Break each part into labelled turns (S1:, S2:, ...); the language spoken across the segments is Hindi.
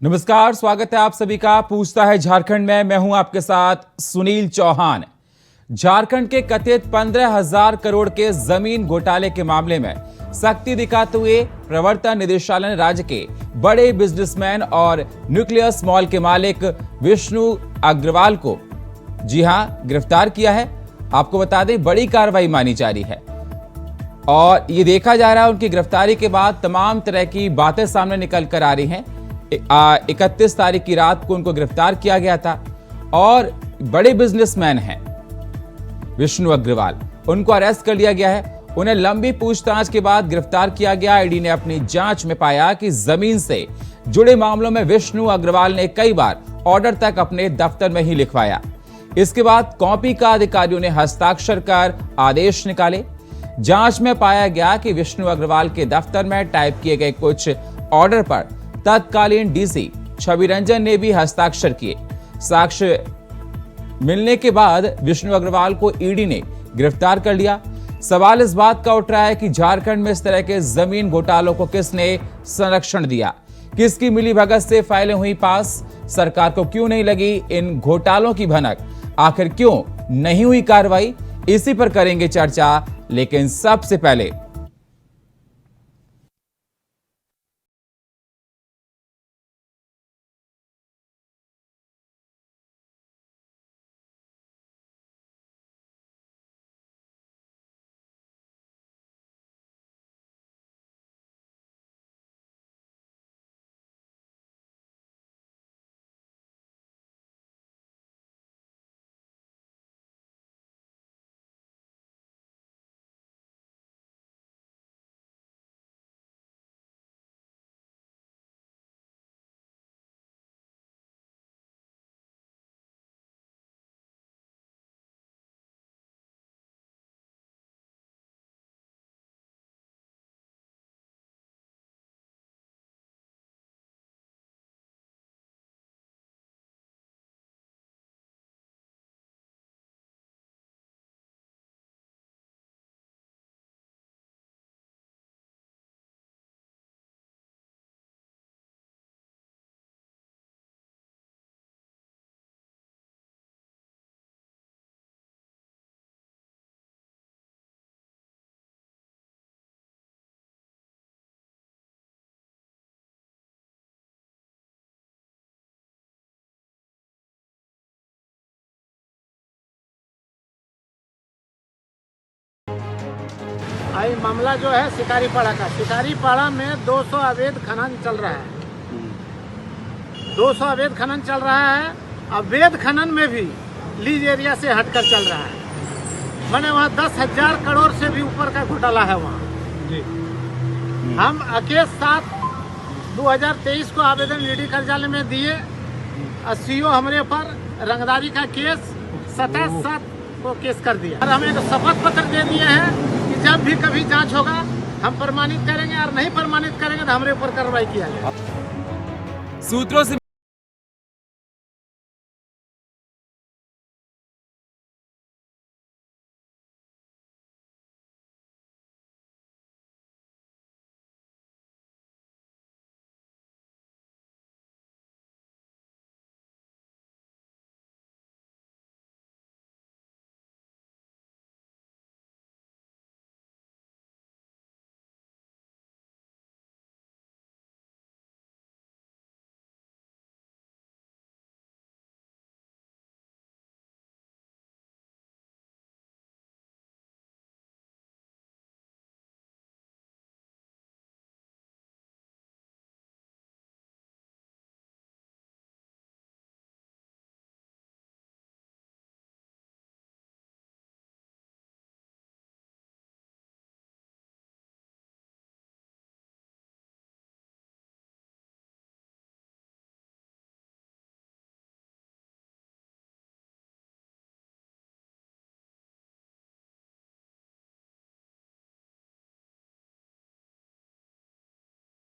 S1: नमस्कार, स्वागत है आप सभी का पूछता है झारखंड में। मैं हूं आपके साथ सुनील चौहान। झारखंड के कथित 15,000 करोड़ के जमीन घोटाले के मामले में सख्ती दिखाते हुए प्रवर्तन निदेशालय ने राज्य के बड़े बिजनेसमैन और न्यूक्लियस मॉल के मालिक विष्णु अग्रवाल को गिरफ्तार किया है। आपको बता दें, बड़ी कार्रवाई मानी जा रही है और ये देखा जा रहा है उनकी गिरफ्तारी के बाद तमाम तरह की बातें सामने निकल कर आ रही हैं। 31 तारीख की रात को उनको गिरफ्तार किया गया था और बड़े बिजनेसमैन हैं विष्णु अग्रवाल, उनको अरेस्ट कर लिया गया है। उन्हें लंबी पूछताछ के बाद गिरफ्तार किया गया। ईडी ने अपनी जांच में पाया कि जमीन से जुड़े मामलों में विष्णु अग्रवाल ने कई बार ऑर्डर तक अपने दफ्तर में ही लिखवाया। इसके बाद कॉपी का अधिकारियों ने हस्ताक्षर कर आदेश निकाले। जांच में पाया गया कि विष्णु अग्रवाल के दफ्तर में टाइप किए गए कुछ ऑर्डर पर तत्कालीन डीसी छवि रंजन ने भी हस्ताक्षर किए। साक्ष्य मिलने के बाद विष्णु अग्रवाल को ईडी ने गिरफ्तार कर लिया। सवाल इस बात का उठ रहा है कि झारखंड में इस तरह के जमीन घोटालों को किसने संरक्षण दिया, किसकी मिलीभगत से फाइलें हुई पास, सरकार को क्यों नहीं लगी इन घोटालों की भनक, आखिर क्यों नहीं हुई कार्रवाई, इसी पर करेंगे चर्चा। लेकिन सबसे पहले
S2: आई मामला जो है शिकारीपाड़ा का। शिकारीपाड़ा में 200 अवैध खनन चल रहा है। 200 अवैध खनन चल रहा है। अवैध खनन में भी लीज एरिया से हटकर चल रहा है। मैंने वहाँ 10,000 करोड़ से भी ऊपर का घोटाला है वहाँ जी। हम केस 7 2023 को आवेदन ईडी कार्यालय में दिए। सीओ हमारे ऊपर रंगदारी का केस 27/7 को केस कर दिया और हमें शपथ पत्र दे दिए हैं कि जब भी कभी जांच होगा हम प्रमाणित करेंगे और नहीं प्रमाणित करेंगे तो हमारे ऊपर कार्रवाई किया जाएगा।
S1: सूत्रों से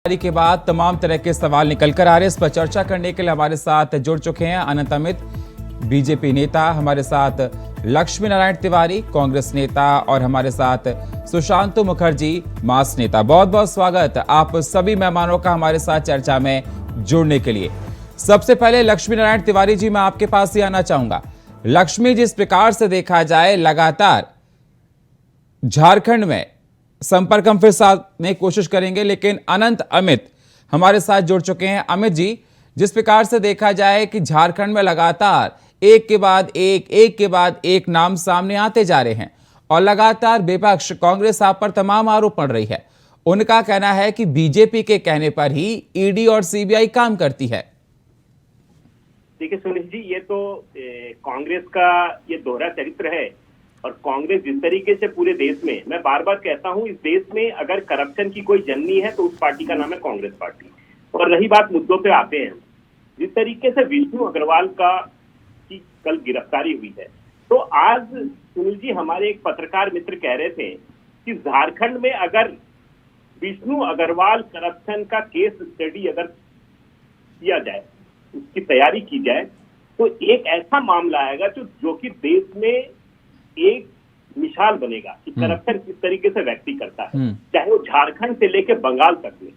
S1: के बाद तमाम तरह के सवाल निकल कर आ रहे हैं। इस पर चर्चा करने के लिए हमारे साथ जुड़ चुके हैं अनंत अमित, बीजेपी नेता, हमारे साथ लक्ष्मी नारायण तिवारी, कांग्रेस नेता, और हमारे साथ सुशांतु मुखर्जी, मास नेता। बहुत बहुत स्वागत आप सभी मेहमानों का हमारे साथ चर्चा में जुड़ने के लिए। सबसे पहले लक्ष्मी नारायण तिवारी जी, मैं आपके पास ही आना चाहूंगा। लक्ष्मी, जिस प्रकार से देखा जाए लगातार झारखंड में संपर्क हम फिर साधने की कोशिश करेंगे, लेकिन अनंत अमित हमारे साथ जुड़ चुके हैं। अमित जी, जिस प्रकार से देखा जाए कि झारखंड में लगातार एक के बाद एक नाम सामने आते जा रहे हैं और लगातार विपक्ष कांग्रेस आप पर तमाम आरोप पड़ रही है। उनका कहना है कि बीजेपी के कहने पर ही ईडी और सीबीआई काम करती है।
S3: देखिए सुनील जी, ये तो कांग्रेस का ये दोहरा चरित्र है और कांग्रेस जिस तरीके से पूरे देश में, मैं बार बार कहता हूं, इस देश में अगर करप्शन की कोई जननी है तो उस पार्टी का नाम है कांग्रेस पार्टी। और रही बात मुद्दों पे आते हैं, जिस तरीके से विष्णु अग्रवाल की कल गिरफ्तारी हुई है, तो आज सुनील जी हमारे एक पत्रकार मित्र कह रहे थे कि झारखंड में अगर विष्णु अग्रवाल करप्शन का केस स्टडी अगर किया जाए, उसकी तैयारी की जाए, तो एक ऐसा मामला आएगा जो कि देश में एक मिसाल बनेगा कि करप्शन किस तरीके से व्यक्ति करता है, चाहे वो झारखंड से लेकर बंगाल तक में।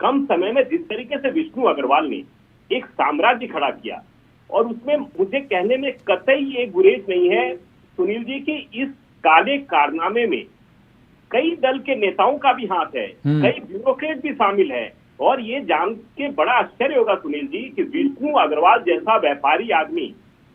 S3: कम समय में जिस तरीके से विष्णु अग्रवाल ने एक साम्राज्य खड़ा किया, और उसमें मुझे कहने में कतई ये गुरेज नहीं है सुनील जी कि इस काले कारनामे में कई दल के नेताओं का भी हाथ है, कई ब्यूरोक्रेट भी शामिल है। और ये जान के बड़ा आश्चर्य होगा सुनील जी कि विष्णु अग्रवाल जैसा व्यापारी आदमी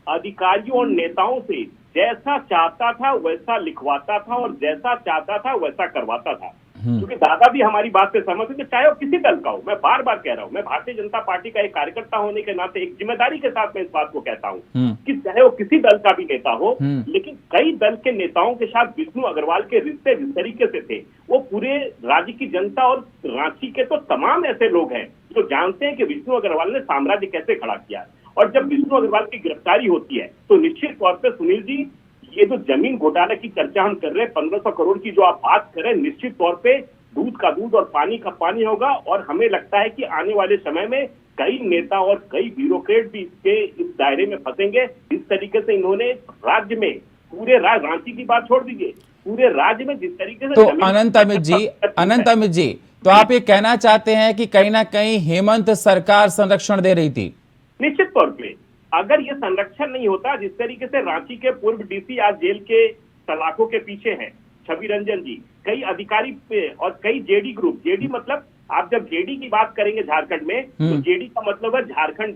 S3: अधिकारियों और नेताओं से जैसा चाहता था वैसा लिखवाता था और जैसा चाहता था वैसा करवाता था। क्योंकि दादा भी हमारी बात से सहमत है कि चाहे वो किसी दल का हो, मैं बार बार कह रहा हूं, मैं भारतीय जनता पार्टी का एक कार्यकर्ता होने के नाते एक जिम्मेदारी के साथ मैं इस बात को कहता हूं कि चाहे वो किसी दल का भी नेता हो, लेकिन कई दल के नेताओं के साथ विष्णु अग्रवाल के रिश्ते जिस तरीके से थे, वो पूरे राज्य की जनता और रांची के तो तमाम ऐसे लोग हैं जो जानते हैं कि विष्णु अग्रवाल ने साम्राज्य कैसे खड़ा किया। और जब विष्णु अग्रवाल की गिरफ्तारी होती है तो निश्चित तौर पर सुनील जी, ये जो जमीन घोटाले की चर्चा हम कर रहे हैं, 1500 करोड़ की जो आप बात कर रहे हैं, निश्चित तौर पे दूध का दूध और पानी का पानी होगा। और हमें लगता है कि आने वाले समय में कई नेता और कई ब्यूरोक्रेट भी इसके इस दायरे में फंसेंगे। इस तरीके से इन्होंने राज्य में पूरे रांची की बात छोड़ दीजिए, पूरे राज्य में जिस तरीके से।
S1: तो अनंत अमित जी, तो आप ये कहना चाहते हैं कि कहीं ना कहीं हेमंत सरकार संरक्षण दे रही थी?
S3: निश्चित तौर पे अगर ये संरक्षण नहीं होता, जिस तरीके से रांची के पूर्व डीसी आज जेल के सलाखों के पीछे हैं, छवि रंजन जी, कई अधिकारी पे और कई जेडी ग्रुप, जेडी मतलब आप जब जेडी की बात करेंगे झारखंड में तो जेडी का मतलब है झारखंड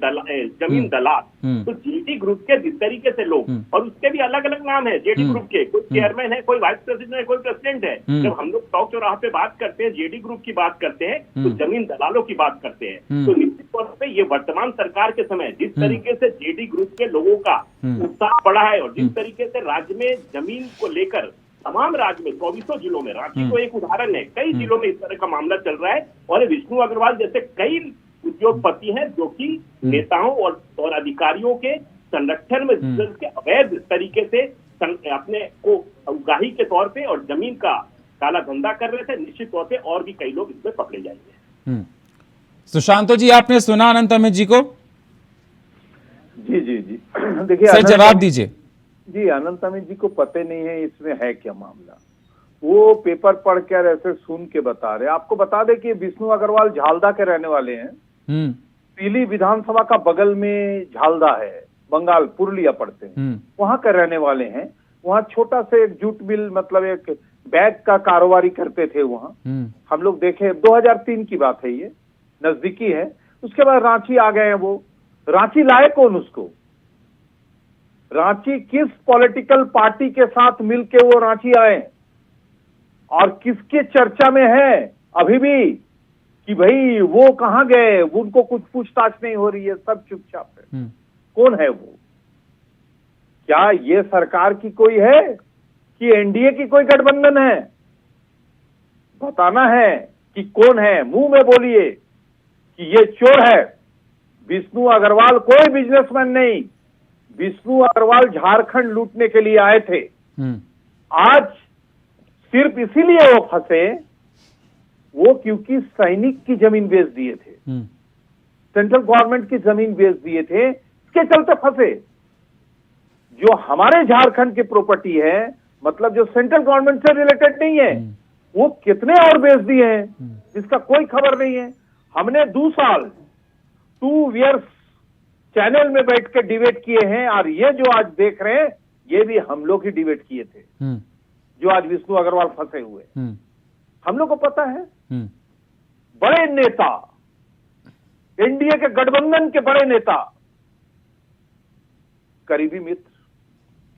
S3: जमीन दलाल। तो जेडी ग्रुप के जिस तरीके से लोग, और उसके भी अलग अलग नाम है जेडी ग्रुप के, कोई चेयरमैन है, कोई वाइस प्रेसिडेंट है, कोई प्रेसिडेंट है। जब हम लोग चौक चौराहा पे बात करते हैं, जेडी ग्रुप की बात करते हैं, तो जमीन दलालों की बात करते हैं। तो निश्चित तौर पर ये वर्तमान सरकार के समय जिस तरीके से जेडी ग्रुप के लोगों का उत्साह बढ़ा है और जिस तरीके से राज्य में जमीन को लेकर तमाम राज्य में 24 जिलों में, रांची तो एक उदाहरण है, कई जिलों में इस तरह का मामला चल रहा है। और विष्णु अग्रवाल जैसे कई उद्योगपति हैं जो कि नेताओं और अधिकारियों के संरक्षण में के अवैध तरीके से अपने को उगाही के तौर पे और जमीन का काला धंधा कर रहे थे। निश्चित तौर पे और भी कई लोग इसमें पकड़े जाएंगे।
S1: सुशांतो जी, आपने सुना अनंत अमित जी को?
S4: जी जी जी, देखिए
S1: सर जवाब दीजिए।
S4: जी, अनंत अमित जी को पता नहीं है इसमें है क्या मामला। वो पेपर पढ़कर ऐसे सुन के बता रहे। आपको बता दें कि विष्णु अग्रवाल झालदा के रहने वाले हैं। पीली विधानसभा का बगल में झालदा है, बंगाल, पुरुलिया पड़ते हैं, वहां के रहने वाले हैं। वहां छोटा से एक जूट मिल, मतलब एक बैग का कारोबारी करते थे वहां। हम लोग देखे, 2003 की बात है, ये नजदीकी है। उसके बाद रांची आ गए हैं वो। रांची लाए कौन उसको? रांची किस पॉलिटिकल पार्टी के साथ मिलके वो रांची आए और किसके चर्चा में है अभी भी कि भाई वो कहां गए? उनको कुछ पूछताछ नहीं हो रही है, सब चुपचाप है। कौन है वो? क्या ये सरकार की कोई है कि एनडीए की कोई गठबंधन है? बताना है कि कौन है, मुंह में बोलिए कि ये चोर है। विष्णु अग्रवाल कोई बिजनेसमैन नहीं, विष्णु अग्रवाल झारखंड लूटने के लिए आए थे। आज सिर्फ इसीलिए वो फंसे, वो क्योंकि सैनिक की जमीन बेच दिए थे, सेंट्रल गवर्नमेंट की जमीन बेच दिए थे, इसके चलते फंसे। जो हमारे झारखंड की प्रॉपर्टी है, मतलब जो सेंट्रल गवर्नमेंट से रिलेटेड नहीं है, वो कितने और बेच दिए हैं जिसका कोई खबर नहीं है। हमने 2 साल 2 इयर्स चैनल में बैठ के डिबेट किए हैं, और ये जो आज देख रहे हैं ये भी हम लोग ही डिबेट किए थे, जो आज विष्णु अग्रवाल फंसे हुए। हम लोग को पता है, बड़े नेता, एनडीए के गठबंधन के बड़े नेता, करीबी मित्र,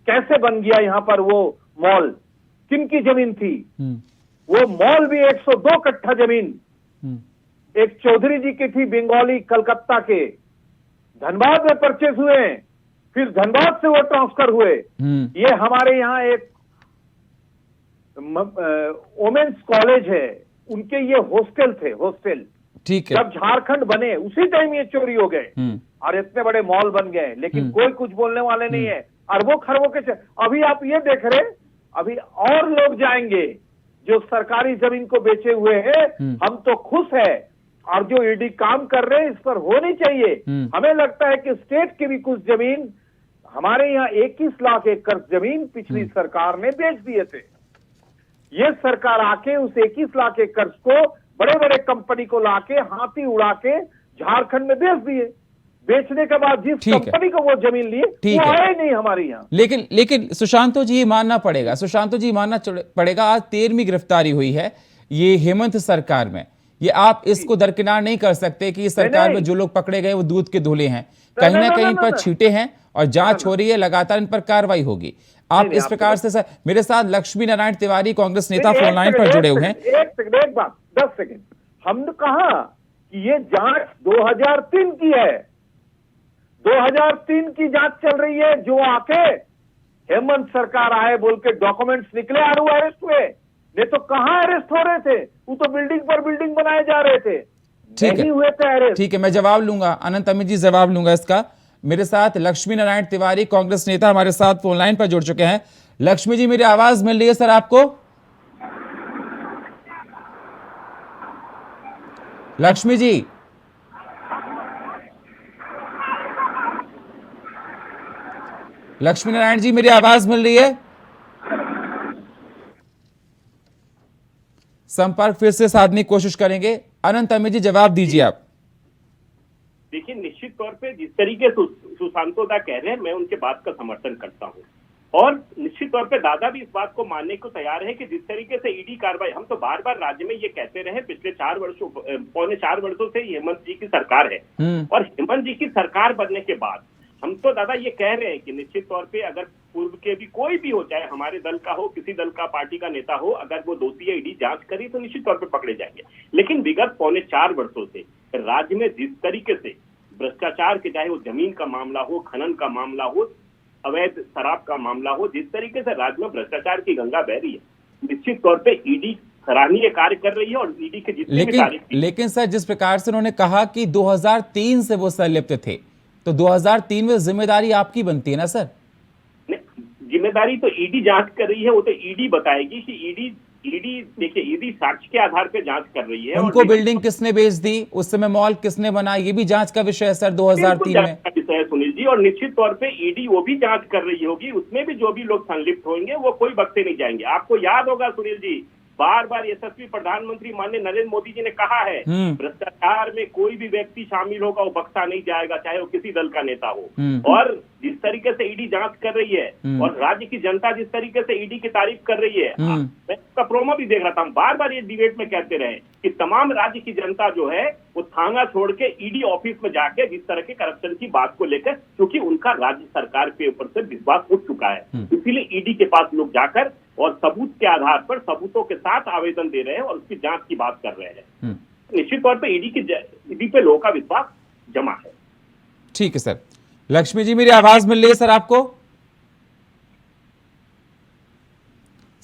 S4: कैसे बन गया यहां पर वो मॉल, किनकी जमीन थी वो मॉल भी 102 कट्ठा जमीन एक चौधरी जी की थी, बंगाली, कलकत्ता के, धनबाद में परचेस हुए, फिर धनबाद से वो ट्रांसफर हुए। ये हमारे यहाँ एक वोमेन्स कॉलेज है, उनके ये हॉस्टल थे, हॉस्टल।
S1: ठीक है।
S4: जब झारखंड बने उसी टाइम ये चोरी हो गए और इतने बड़े मॉल बन गए, लेकिन कोई कुछ बोलने वाले नहीं है। अरबों खरबों के अभी आप ये देख रहे, अभी और लोग जाएंगे जो सरकारी जमीन को बेचे हुए हैं। हम तो खुश है, और जो ईडी काम कर रहे हैं इस पर होनी चाहिए। हमें लगता है कि स्टेट की भी कुछ जमीन, हमारे यहाँ 21 लाख एकड़ जमीन पिछली सरकार ने बेच दिए थे। ये सरकार आके उस 21 लाख एकड़ को बड़े बड़े कंपनी को लाके हाथी उड़ा के झारखंड में बेच दिए। बेचने के बाद जिस कंपनी को वो जमीन लिए वो आए नहीं हमारे यहाँ।
S1: लेकिन सुशांतो जी मानना पड़ेगा, आज 13वीं गिरफ्तारी हुई है ये हेमंत सरकार में। ये आप इसको दरकिनार नहीं कर सकते कि इस सरकार में जो लोग पकड़े गए वो दूध के धुले हैं, कहीं ना कहीं पर छींटे हैं और जांच हो रही है, लगातार इन पर कार्रवाई होगी। आप इस प्रकार से मेरे साथ लक्ष्मी नारायण तिवारी कांग्रेस नेता फोन लाइन पर जुड़े हुए हैं।
S4: एक बात 10 सेकंड, हमने कहा कि ये जांच 2003 की है, 2003 की जांच चल रही है। जो आके हेमंत सरकार आए बोल के डॉक्यूमेंट्स निकले और वो अरेस्ट हुए, नहीं तो कहां अरेस्ट हो रहे थे, वो तो बिल्डिंग पर बिल्डिंग बनाए जा रहे थे, नहीं हुए थे अरेस्ट।
S1: ठीक है, मैं जवाब लूंगा, अनंत अमित जी जवाब लूंगा इसका। मेरे साथ लक्ष्मी नारायण तिवारी कांग्रेस नेता हमारे साथ फोन लाइन पर जुड़ चुके हैं। लक्ष्मी जी, मेरी आवाज मिल रही है सर आपको? लक्ष्मी जी, लक्ष्मी नारायण जी, मेरी आवाज मिल रही है? संपर्क फिर से साधने की कोशिश करेंगे। अनंत अमित जी, जवाब दीजिए आप।
S3: देखिए, निश्चित तौर पे जिस तरीके से सुशांतो दा कह रहे हैं, मैं उनके बात का समर्थन करता हूं, और निश्चित तौर पे दादा भी इस बात को मानने को तैयार है कि जिस तरीके से ईडी कार्रवाई, हम तो बार बार राज्य में ये कहते रहे पिछले 4 वर्षों से हेमंत जी की सरकार है, और हेमंत जी की सरकार बनने के बाद हम तो दादा ये कह रहे हैं कि निश्चित तौर पे अगर पूर्व के भी कोई भी हो, चाहे हमारे दल का हो, किसी दल का, पार्टी का नेता हो, अगर वो दोषी है, ईडी जांच करी तो निश्चित तौर पे पकड़े जाएंगे। लेकिन विगत 4.25 वर्षों से राज्य में जिस तरीके से भ्रष्टाचार के, चाहे वो जमीन का मामला हो, खनन का मामला हो, अवैध शराब का मामला हो, जिस तरीके से राज्य में भ्रष्टाचार की गंगा बह रही है, निश्चित तौर पे ईडी सराहनीय कार्य कर रही है। और ईडी के जितने भी कार्य,
S1: लेकिन सर जिस प्रकार से उन्होंने कहा कि 2003 से वो संलिप्त थे, तो 2003 में जिम्मेदारी आपकी बनती है ना सर?
S3: जिम्मेदारी तो ईडी जांच कर रही है, वो तो ईडी बताएगी कि ईडी देखिए, ईडी साक्ष्य के आधार पे जांच कर रही है।
S1: उनको बिल्डिंग किसने बेच दी, उस समय मॉल किसने बना, ये भी जांच का विषय है सर 2003 में।
S3: विषय है सुनील जी, और निश्चित तौर पे ईडी वो भी जांच कर रही होगी, उसमें भी जो भी लोग संलिप्त होंगे वो कोई बख्शे नहीं जाएंगे। आपको याद होगा सुनील जी, बार बार यशस्वी प्रधानमंत्री माननीय नरेंद्र मोदी जी ने कहा है, भ्रष्टाचार में कोई भी व्यक्ति शामिल होगा वो बख्शा नहीं जाएगा, चाहे वो किसी दल का नेता हो। और जिस तरीके से ईडी जांच कर रही है और राज्य की जनता जिस तरीके से ईडी की तारीफ कर रही है, मैं इसका प्रोमो भी देख रहा था, हम बार बार ये डिबेट में कहते रहे कि तमाम राज्य की जनता जो है वो थाना छोड़ के ईडी ऑफिस में जाके जिस तरह के करप्शन की बात को लेकर, क्योंकि उनका राज्य सरकार के ऊपर से विश्वास उठ चुका है, इसीलिए ईडी के पास लोग जाकर और सबूत के आधार पर, सबूतों के साथ आवेदन दे रहे हैं और उसकी जांच की बात कर रहे हैं। निश्चित तौर पे ईडी पे लोगों का विश्वास जमा है।
S1: ठीक है सर। लक्ष्मी जी, मेरी आवाज मिल रही है सर आपको?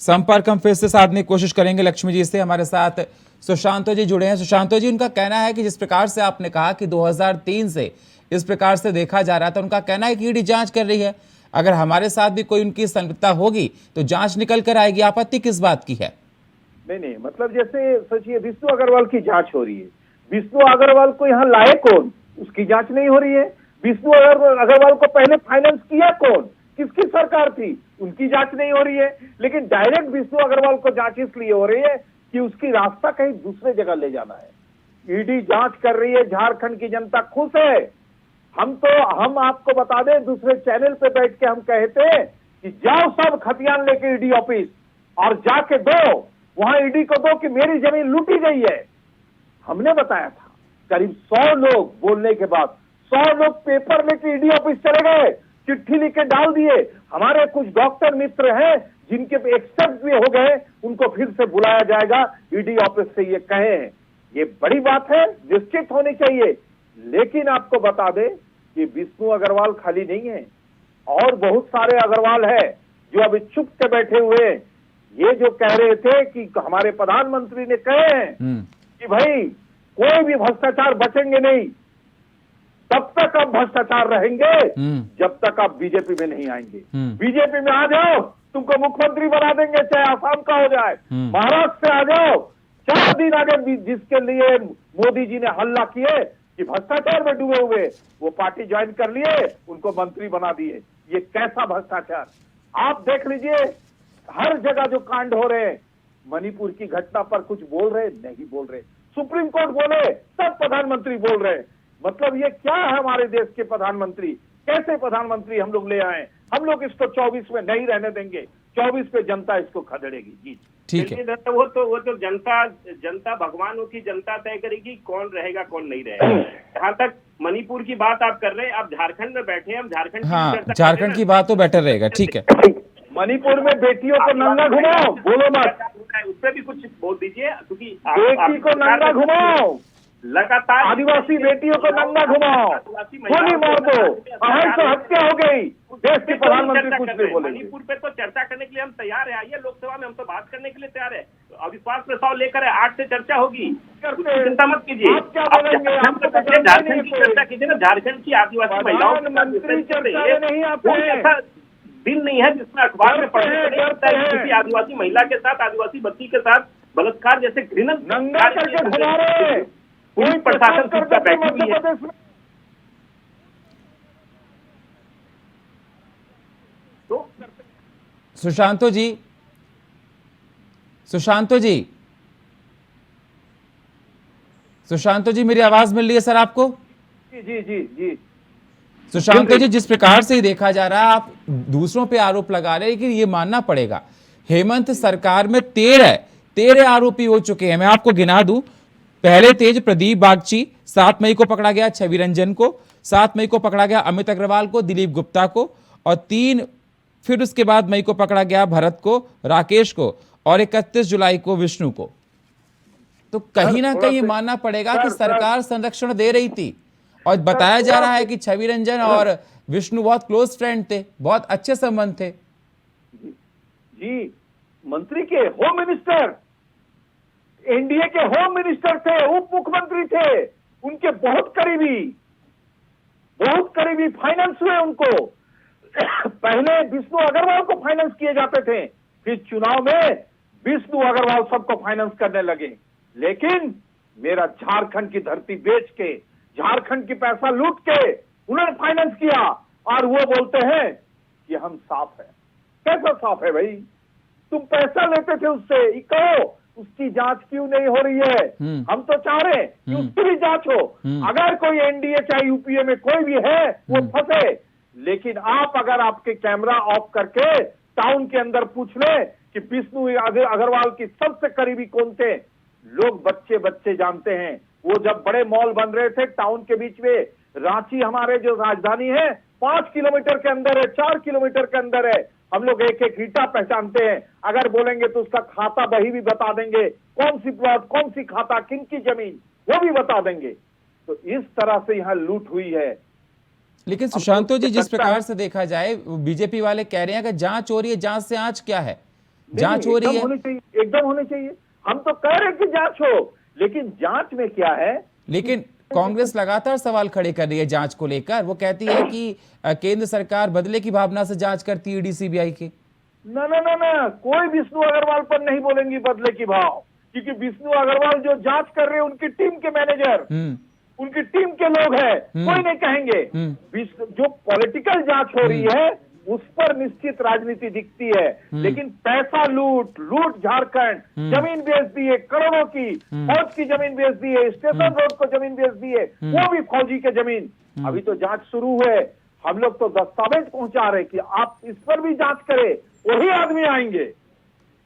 S1: संपर्क हम फिर से साधने की कोशिश करेंगे लक्ष्मी जी से। हमारे साथ सुशांतो जी जुड़े हैं। सुशांतो जी, उनका कहना है कि जिस प्रकार से आपने कहा कि 2003 से इस प्रकार से देखा जा रहा था, उनका कहना है कि ईडी जांच कर रही है, अगर हमारे साथ भी कोई उनकी संलिप्तता होगी तो जांच निकल कर आएगी। आपत्ति किस बात की है?
S4: नहीं, मतलब जैसे सोचिए, विष्णु अग्रवाल की जांच हो रही है, विष्णु अग्रवाल को यहाँ लाए कौन, उसकी जांच नहीं हो रही है। विष्णु अग्रवाल को पहले फाइनेंस किया कौन, किसकी सरकार थी, उनकी जांच नहीं हो रही है। लेकिन डायरेक्ट विष्णु अग्रवाल को जांच इसलिए हो रही है कि उसकी रास्ता कहीं दूसरे जगह ले जाना है। ईडी जांच कर रही है, झारखंड की जनता खुश है। हम आपको बता दें, दूसरे चैनल पे बैठ के हम कहते कि जाओ सब खतियान लेके ईडी ऑफिस और जाके दो, वहां ईडी को दो कि मेरी जमीन लूटी गई है। हमने बताया था, करीब 100 लोग बोलने के बाद 100 लोग पेपर लेके ईडी ऑफिस चले गए, चिट्ठी लिख के डाल दिए। हमारे कुछ डॉक्टर मित्र हैं जिनके एक्सेप्ट भी हो गए, उनको फिर से बुलाया जाएगा ईडी ऑफिस से, ये कहे हैं। ये बड़ी बात है, निश्चित होनी चाहिए। लेकिन आपको बता दें कि विष्णु अग्रवाल खाली नहीं है, और बहुत सारे अग्रवाल है जो अभी चुप के बैठे हुए हैं। ये जो कह रहे थे कि हमारे प्रधानमंत्री ने कहे हैं कि भाई कोई भी भ्रष्टाचार बचेंगे नहीं, तब तक आप भ्रष्टाचार रहेंगे जब तक आप बीजेपी में नहीं आएंगे। बीजेपी में आ जाओ, तुमको मुख्यमंत्री बना देंगे, चाहे आसाम का हो जाए, महाराष्ट्र से आ जाओ। 4 दिन आगे जिसके लिए मोदी जी ने हल्ला किए कि भ्रष्टाचार में डूबे हुए, वो पार्टी ज्वाइन कर लिए, उनको मंत्री बना दिए। ये कैसा भ्रष्टाचार! आप देख लीजिए, हर जगह जो कांड हो रहे हैं, मणिपुर की घटना पर कुछ बोल रहे नहीं बोल रहे, सुप्रीम कोर्ट बोले तब प्रधानमंत्री बोल रहे। मतलब ये क्या है हमारे देश के प्रधानमंत्री? कैसे प्रधानमंत्री हम लोग ले आए? हम लोग इसको 24 में नहीं रहने देंगे, 24 पे जनता इसको खदेड़ेगी। जी
S1: ठीक है।
S3: वो तो जनता भगवान की जनता तय करेगी कौन रहेगा कौन नहीं रहेगा। जहाँ तक मणिपुर की बात आप कर रहे हैं, आप झारखंड में बैठे हैं, हम झारखंड
S1: हाँ, झारखंड की बात तो बेटर रहेगा। ठीक है।
S4: मणिपुर में बेटियों को नंगा घुमाओ, बोलो मत,
S3: उस पर भी कुछ बोल दीजिए, क्योंकि
S4: बेटी को नंगा घुमाओ,
S3: लगातार
S4: आदिवासी बेटियों को नंगा घुमाओ, गोली मार दो, अहिंसा हत्या हो गई। देश के प्रधानमंत्री कुछ नहीं बोले।
S3: मणिपुर पे तो चर्चा करने के लिए हम तैयार है, आइए लोकसभा में, हम तो बात करने के लिए तैयार है। अविश्वास प्रस्ताव लेकर 8 से चर्चा होगी, चिंता मत कीजिए।
S4: आप क्या बोलेंगे? हम तो
S3: झारखंड की चर्चा कीजिए ना, झारखंड की आदिवासी महिलाओं
S4: मंत्री चर्चा में नहीं आते हैं।
S3: ऐसा दिन नहीं है जिसमें अखबार में किसी आदिवासी महिला के साथ, आदिवासी बच्ची के साथ बलात्कार जैसे घृणित
S4: नंगा करके घुमा रहे,
S3: पुलिस प्रशासन चुपचाप बैठी हुई है। तो
S1: सुशांतो जी, सुशांतो जी मेरी आवाज मिल रही है सर आपको?
S4: जी जी जी।
S1: सुशांतो जी, जिस प्रकार से देखा जा रहा है, आप दूसरों पे आरोप लगा रहे हैं, लेकिन ये मानना पड़ेगा हेमंत सरकार में 13 आरोपी हो चुके हैं। मैं आपको गिना दूं, पहले तेज प्रदीप बागची, 7 मई को पकड़ा गया छवि रंजन को, 7 मई को पकड़ा गया अमित अग्रवाल को, दिलीप गुप्ता को, और 3 फिर उसके बाद मई को पकड़ा गया भरत को, राकेश को, और 31 जुलाई को विष्णु को। तो कहीं ना कहीं मानना पड़ेगा कि सरकार संरक्षण दे रही थी, और बताया जा रहा है कि छवि रंजन और विष्णु बहुत क्लोज फ्रेंड थे, बहुत अच्छे संबंध थे।
S4: जी, मंत्री के होम मिनिस्टर, एनडीए के होम मिनिस्टर थे, उप मुख्यमंत्री थे, उनके बहुत करीबी फाइनेंस हुए उनको। पहले विष्णु अग्रवाल को फाइनेंस किए जाते थे, फिर चुनाव में विष्णु अग्रवाल सबको फाइनेंस करने लगे। लेकिन मेरा झारखंड की धरती बेच के, झारखंड की पैसा लूट के उन्होंने फाइनेंस किया, और वो बोलते हैं कि हम साफ है। कैसा साफ है भाई? तुम पैसा लेते थे उससे, कहो उसकी जांच क्यों नहीं हो रही है? हम तो चाह रहे हैं कि उसकी भी जांच हो। अगर कोई एनडीए चाहे यूपीए में कोई भी है, वो फंसे। लेकिन आप अगर आपके कैमरा ऑफ करके टाउन के अंदर पूछ ले कि विष्णु अग्रवाल की सबसे करीबी कौन थे, लोग बच्चे जानते हैं। वो जब बड़े मॉल बन रहे थे टाउन के बीच में, रांची हमारे जो राजधानी है 5 किलोमीटर के अंदर है, 4 किलोमीटर के अंदर है, हम लोग एक ईंटा पहचानते हैं। अगर बोलेंगे तो उसका खाता बही भी बता देंगे, कौन सी प्लॉट, कौन सी खाता, किन की जमीन, वो भी बता देंगे। तो इस तरह से यहाँ लूट हुई है।
S1: लेकिन सुशांतो जी, जिस प्रकार से देखा जाए, बीजेपी वाले कह रहे हैं कि जांच हो रही है, जांच से आंच क्या है? जांच हो रही है,
S4: एकदम होनी चाहिए। हम तो कह रहे हैं कि जांच हो, लेकिन जांच में क्या है?
S1: लेकिन कांग्रेस लगातार सवाल खड़े कर रही है जांच को लेकर। वो कहती है कि केंद्र सरकार बदले की भावना से जांच करती है ईडी सीबीआई की।
S4: ना, कोई विष्णु अग्रवाल पर नहीं बोलेंगी बदले की भाव, क्योंकि विष्णु अग्रवाल जो जांच कर रहे हैं उनकी टीम के मैनेजर, उनकी टीम के लोग हैं, कोई नहीं कहेंगे। जो पॉलिटिकल जांच हो रही है उस पर निश्चित राजनीति दिखती है, लेकिन पैसा लूट झारखंड, जमीन बेच दी है करोड़ों की, फौज की जमीन बेच दी है, स्टेशन रोड को जमीन बेच दी है, वो भी फौजी के जमीन। अभी तो जांच शुरू है, हम लोग तो दस्तावेज पहुंचा रहे कि आप इस पर भी जांच करें। वही आदमी आएंगे,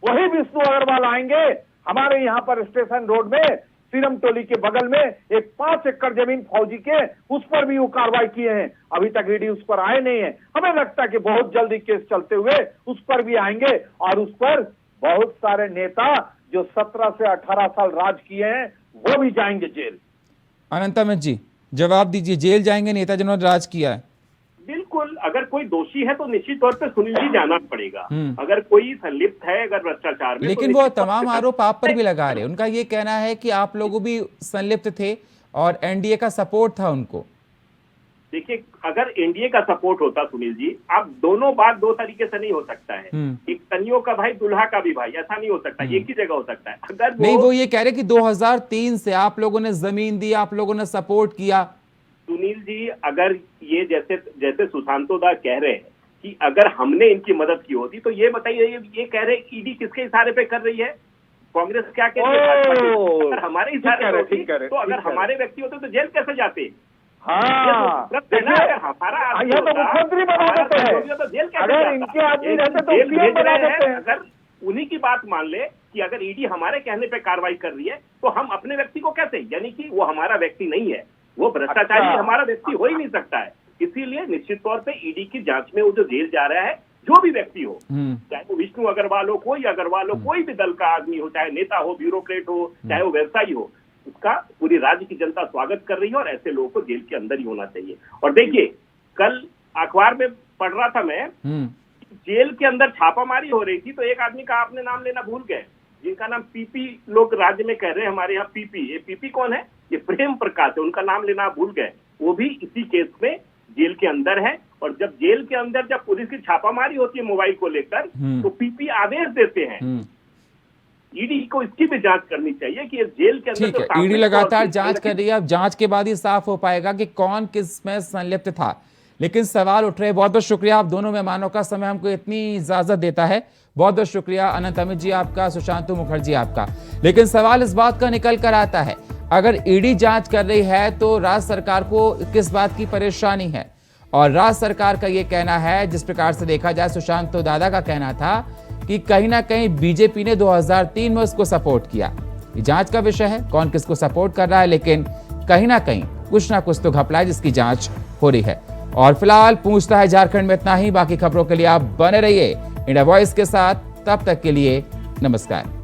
S4: वही विष्णु अग्रवाल आएंगे हमारे यहाँ पर स्टेशन रोड में सीरम टोली के बगल में एक 5 एकड़ जमीन फौजी के, उस पर भी वो कार्रवाई किए हैं। अभी तक ईडी उस पर आए नहीं है। हमें लगता है कि बहुत जल्दी केस चलते हुए उस पर भी आएंगे और उस पर बहुत सारे नेता जो 17 से 18 साल राज किए हैं वो भी जाएंगे जेल।
S1: अनंत अमित जी जवाब दीजिए, जेल जाएंगे नेता जिन्होंने राज किया है?
S3: बिल्कुल, अगर कोई दोषी है तो निश्चित तौर पे सुनील जी जाना पड़ेगा। अगर कोई संलिप्त है अगर भ्रष्टाचार में,
S1: लेकिन वो तमाम आरोप आप पर भी लगा रहे हैं। उनका ये कहना है कि आप लोग भी संलिप्त थे और एनडीए का सपोर्ट था उनको।
S3: देखिए, अगर एनडीए का सपोर्ट होता सुनील जी, आप दोनों बात दो तरीके से नहीं हो सकता है। एक कनियों का भाई दुल्हा का भी भाई, ऐसा नहीं हो सकता, एक ही जगह हो सकता है। अगर
S1: नहीं, वो ये कह रहे कि 2003 से आप लोगों ने जमीन दी, आप लोगों ने सपोर्ट किया।
S3: सुनील जी, अगर ये जैसे सुशांतो दा कह रहे हैं कि अगर हमने इनकी मदद की होती, तो ये बताइए, ये कह रहे हैं ईडी किसके इशारे पे कर रही है? कांग्रेस क्या कह रही है? अगर हमारे इशारे पे होती, तो अगर हमारे व्यक्ति होते तो जेल कैसे जाते?
S4: हाँ,
S3: अगर हमारा
S4: यह तो मुख्यमंत्री बना देते हैं,
S3: तो जेल कैसे
S4: अगर
S3: जाता?
S4: इनके आदमी रहते तो
S3: जेल
S4: सीएम
S3: भेज
S4: बना
S3: रहे
S4: देते
S3: हैं।
S4: हैं।
S3: अगर उन्हीं की बात मान ले कि अगर ईडी हमारे कहने पे कार्रवाई कर रही है, तो हम अपने व्यक्ति को कैसे, यानी कि वो हमारा व्यक्ति नहीं है, वो भ्रष्टाचारी
S4: अच्छा।
S3: हमारा व्यक्ति हो ही नहीं सकता है। इसीलिए निश्चित तौर पे ईडी की जांच में वो जो जेल जा रहा है, जो भी व्यक्ति हो, चाहे वो विष्णु अग्रवाल हो, कोई अग्रवाल हो, कोई भी दल का आदमी हो, चाहे नेता हो, ब्यूरोक्रेट हो, चाहे वो व्यवसायी हो, उसका पूरी राज्य की जनता स्वागत कर रही है और ऐसे लोगों को जेल के अंदर ही होना चाहिए। और देखिए, कल अखबार में पढ़ रहा था मैं, जेल के अंदर छापामारी हो रही थी, तो एक आदमी का आपने नाम लेना भूल गए, जिनका नाम पीपी लोग राज्य में कह रहे हैं, हमारे यहाँ पीपी। ये पीपी कौन है? ये प्रेम प्रकाश है, उनका नाम लेना भूल गए। वो भी इसी केस में जेल के अंदर है। और जब जेल के अंदर जब पुलिस की छापामारी होती है मोबाइल को लेकर, तो पीपी आदेश देते हैं। ईडी को इसकी भी जांच करनी चाहिए कि जेल के अंदर,
S1: ठीक है, ईडी लगातार जांच कर रही है। अब जांच के बाद ही साफ हो पाएगा कि कौन किस में संलिप्त था। लेकिन सवाल उठ रहे। बहुत बहुत शुक्रिया, आप दोनों मेहमानों का, समय हमको इतनी इजाजत देता है। बहुत बहुत शुक्रिया अनंत अमित जी आपका, सुशांतु मुखर्जी आपका। लेकिन सवाल इस बात का निकल कर आता है, अगर ईडी जांच कर रही है तो राज्य सरकार को किस बात की परेशानी है? और राज्य सरकार का यह कहना है, जिस प्रकार से देखा जाए, सुशांतु दादा का कहना था कि कहीं ना कहीं बीजेपी ने 2003 में उसको सपोर्ट किया। ये जांच का विषय है, कौन किसको सपोर्ट कर रहा है, लेकिन कहीं ना कहीं कुछ ना कुछ तो घपला है जिसकी जांच हो रही है। और फिलहाल पूछता है झारखंड में इतना ही। बाकी खबरों के लिए आप बने रहिए इंडिया वॉइस के साथ। तब तक के लिए नमस्कार।